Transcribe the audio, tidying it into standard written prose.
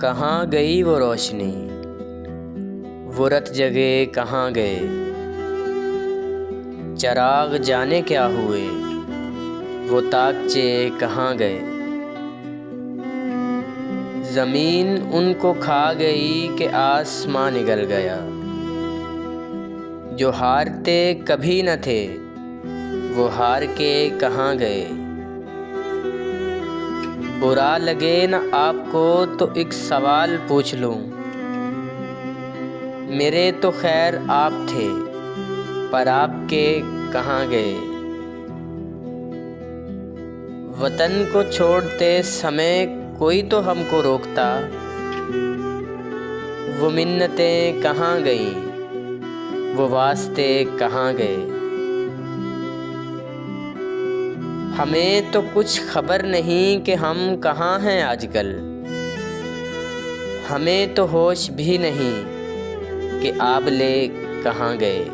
کہاں گئی وہ روشنی، وہ رت جگے کہاں گئے، چراغ جانے کیا ہوئے، وہ تاکچے کہاں گئے۔ زمین ان کو کھا گئی کہ آسماں نگل گیا، جو ہارتے کبھی نہ تھے وہ ہار کے کہاں گئے۔ برا لگے نہ آپ کو تو ایک سوال پوچھ لوں، میرے تو خیر آپ تھے پر آپ کے کہاں گئے۔ وطن کو چھوڑتے سمے کوئی تو ہم کو روکتا، وہ منتیں کہاں گئیں، وہ واسطے کہاں گئے۔ ہمیں تو کچھ خبر نہیں کہ ہم کہاں ہیں آج کل، ہمیں تو ہوش بھی نہیں کہ آبلے کہاں گئے۔